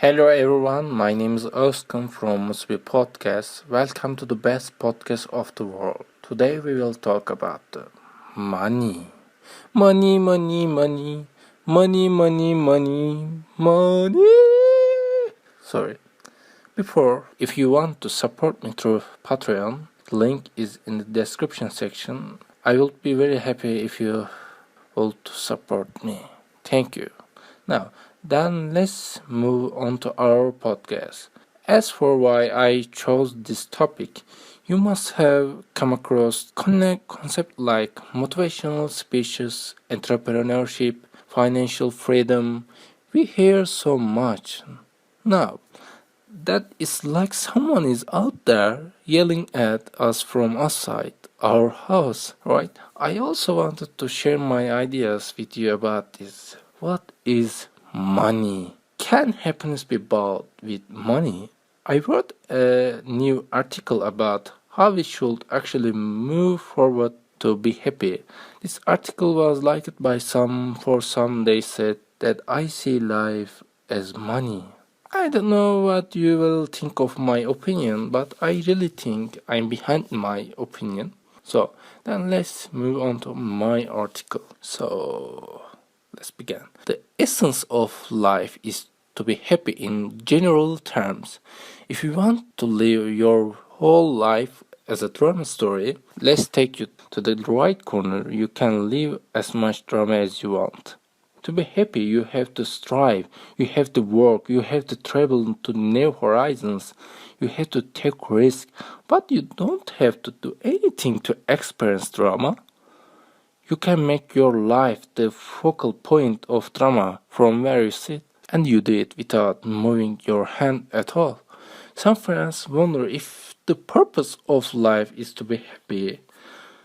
Hello everyone, my name is Özkan from Apple Podcast. Welcome to the best podcast of the world. Today we will talk about money. Money, money, money. Money, money, money. Money. Sorry. If you want to support me through Patreon, the link is in the description section. I will be very happy if you will support me. Thank you. Now, then let's move on to our podcast. As for why I chose this topic, you must have come across concepts like motivational speeches, entrepreneurship, financial freedom. We hear so much. Now, that is like someone is out there yelling at us from outside our house, right? I also wanted to share my ideas with you about this. What is money? Can happiness be bought with money? I wrote a new article about how we should actually move forward to be happy. This article was liked by some. For some, they said that I see life as money. I don't know what you will think of my opinion, but I really think I'm behind my opinion. So, then let's move on to my article. So, let's begin. The essence of life is to be happy in general terms. If you want to live your whole life as a drama story, let's take you to the right corner. You can live as much drama as you want. To be happy, you have to strive, you have to work, you have to travel to new horizons, you have to take risks, but you don't have to do anything to experience drama. You can make your life the focal point of drama from where you sit, and you do it without moving your hand at all. Some friends wonder if the purpose of life is to be happy.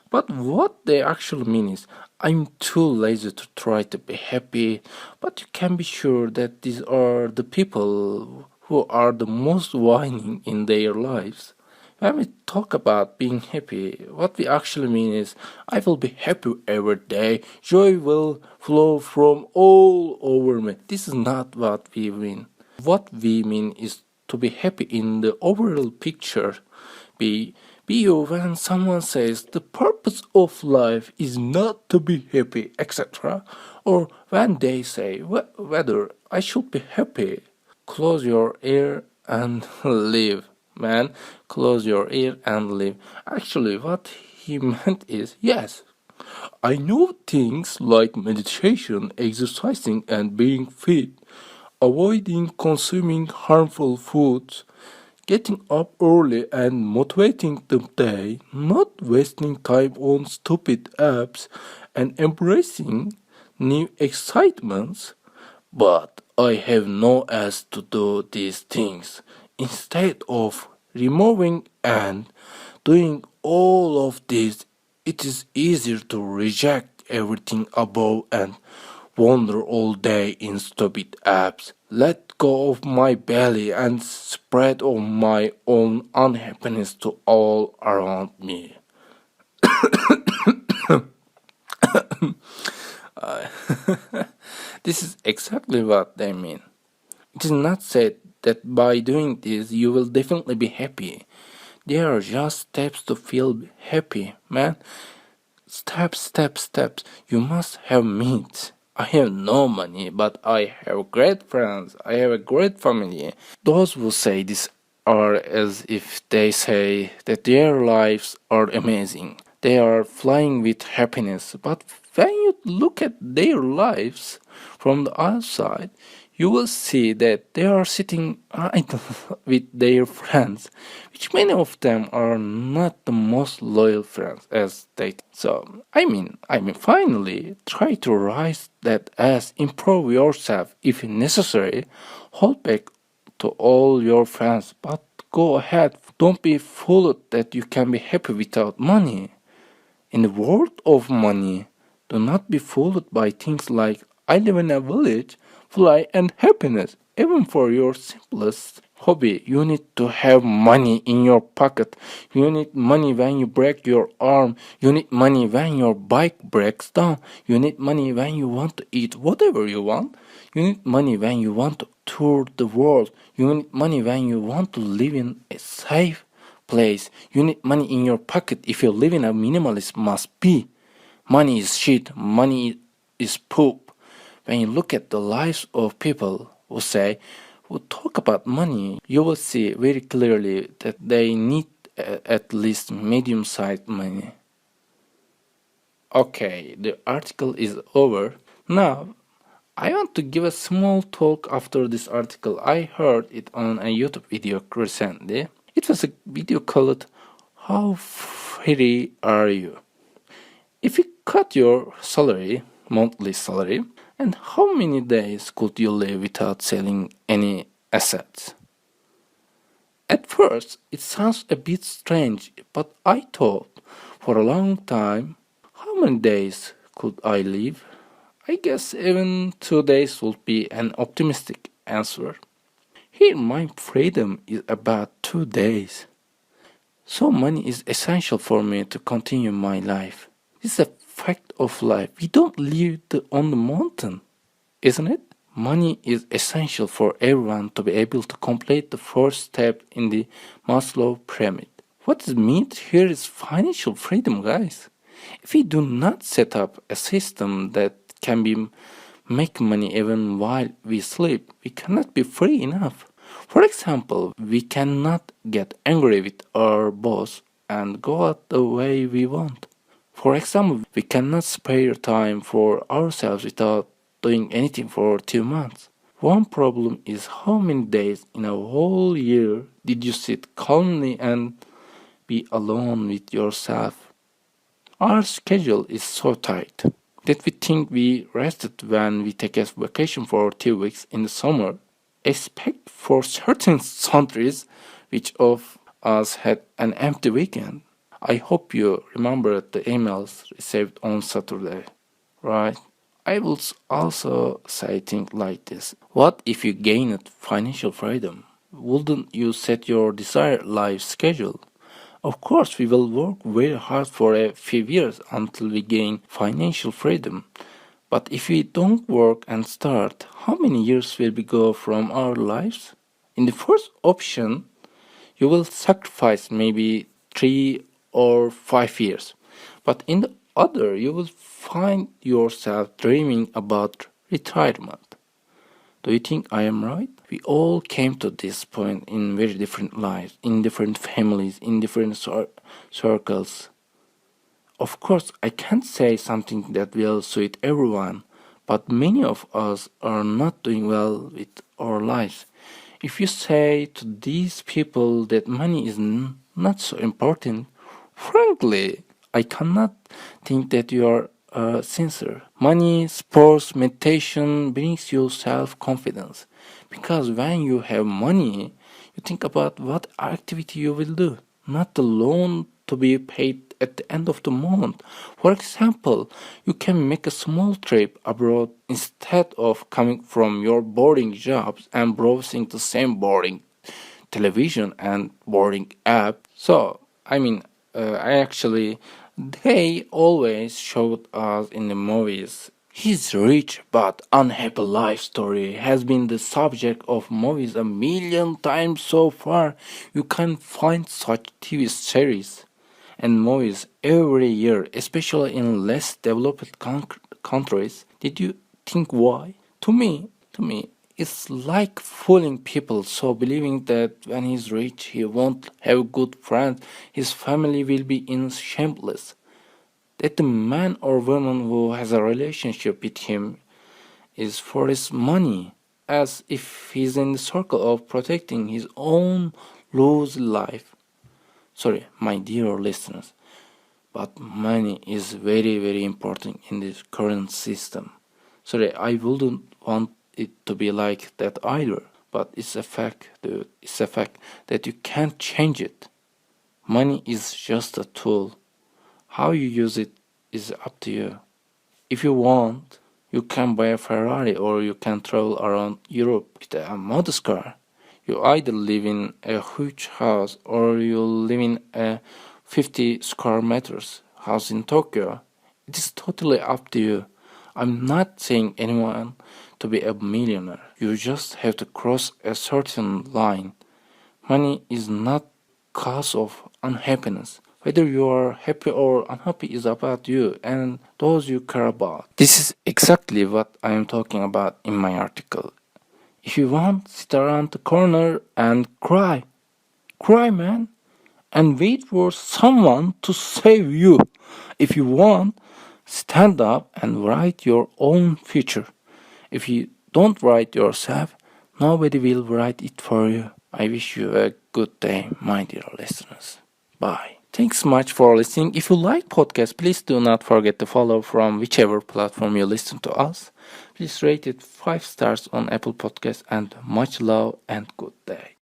But what they actually mean is, I'm too lazy to try to be happy, but you can be sure that these are the people who are the most whining in their lives. When we talk about being happy, what we actually mean is, I will be happy every day, joy will flow from all over me. This is not what we mean. What we mean is to be happy in the overall picture. Be you when someone says the purpose of life is not to be happy, etc. Or when they say whether I should be happy. Close your ear and live, man. Close your ear and live. Actually, what he meant is, yes, I know things like meditation, exercising, and being fit, avoiding consuming harmful foods, getting up early and motivating the day, not wasting time on stupid apps, and embracing new excitements. But I have no as to do these things. Instead of removing and doing all of this, it is easier to reject everything above and wander all day in stupid apps, let go of my belly and spread on my own unhappiness to all around me. This is exactly what they mean. It is not said that by doing this you will definitely be happy. They are just steps to feel happy, man. Steps, steps, steps. You must have means. I have no money, but I have great friends. I have a great family. Those who say this are as if they say that their lives are amazing. They are flying with happiness. But when you look at their lives from the outside, you will see that they are sitting idle with their friends, which many of them are not the most loyal friends as they think. So finally try to rise that as improve yourself if necessary, hold back to all your friends, but go ahead. Don't be fooled that you can be happy without money. In the world of money, do not be fooled by things like I live in a village, fly, and happiness. Even for your simplest hobby, you need to have money in your pocket. You need money when you break your arm. You need money when your bike breaks down. You need money when you want to eat whatever you want. You need money when you want to tour the world. You need money when you want to live in a safe place. You need money in your pocket if you live in a minimalist must be. Money is shit. Money is poop. When you look at the lives of people who talk about money, you will see very clearly that they need at least medium-sized money. Okay, the article is over. Now, I want to give a small talk after this article. I heard it on a YouTube video recently. It was a video called How Free Are You? If you cut your salary, monthly salary, and how many days could you live without selling any assets? At first, it sounds a bit strange, but I thought for a long time, how many days could I live? I guess even 2 days would be an optimistic answer. Here, my freedom is about 2 days. So, money is essential for me to continue my life. This is a fact of life. We don't live on the mountain, isn't it? Money is essential for everyone to be able to complete the first step in the Maslow pyramid. What it means here is financial freedom, guys. If we do not set up a system that can be make money even while we sleep, we cannot be free enough. For example, we cannot get angry with our boss and go out the way we want. For example, we cannot spare time for ourselves without doing anything for 2 months. One problem is how many days in a whole year did you sit calmly and be alone with yourself? Our schedule is so tight that we think we rested when we take a vacation for 2 weeks in the summer. Except for certain countries, which of us had an empty weekend. I hope you remembered the emails received on Saturday, right? I will also say things like this. What if you gained financial freedom? Wouldn't you set your desired life schedule? Of course, we will work very hard for a few years until we gain financial freedom. But if we don't work and start, how many years will we go from our lives? In the first option, you will sacrifice maybe 3 or 5 years. But in the other, you will find yourself dreaming about retirement. Do you think I am right? We all came to this point in very different lives, in different families, in different circles. Of course, I can't say something that will suit everyone, but many of us are not doing well with our lives. If you say to these people that money is not so important, frankly, I cannot think that you are sincere. Money, sports, meditation brings you self-confidence. Because when you have money, you think about what activity you will do, not the loan to be paid at the end of the month. For example, you can make a small trip abroad instead of coming from your boring jobs and browsing the same boring television and boring app. They always showed us in the movies. His rich but unhappy life story has been the subject of movies a million times so far. You can find such TV series and movies every year, especially in less developed countries. Did you think why? To me, it's like fooling people, so believing that when he's rich, he won't have good friends, his family will be in shambles. That the man or woman who has a relationship with him is for his money, as if he's in the circle of protecting his own loose life. Sorry, my dear listeners, but money is very, very important in this current system. Sorry, I wouldn't want it to be like that either, but it's a fact, dude. It's a fact that you can't change it. Money is just a tool. How you use it is up to you. If you want, you can buy a Ferrari or you can travel around Europe with a modest car. You either live in a huge house or you live in a 50 square meters house in Tokyo. It is totally up to you. I'm not saying anyone to be a millionaire. You just have to cross a certain line. Money is not cause of unhappiness. Whether you are happy or unhappy is about you and those you care about. This is exactly what I am talking about in my article. If you want, sit around the corner and cry. Cry, man. And wait for someone to save you. If you want, stand up and write your own future. If you don't write yourself, nobody will write it for you. I wish you a good day, my dear listeners. Bye. Thanks much for listening. If you like podcasts, please do not forget to follow from whichever platform you listen to us. Please rate it 5 stars on Apple Podcasts and much love and good day.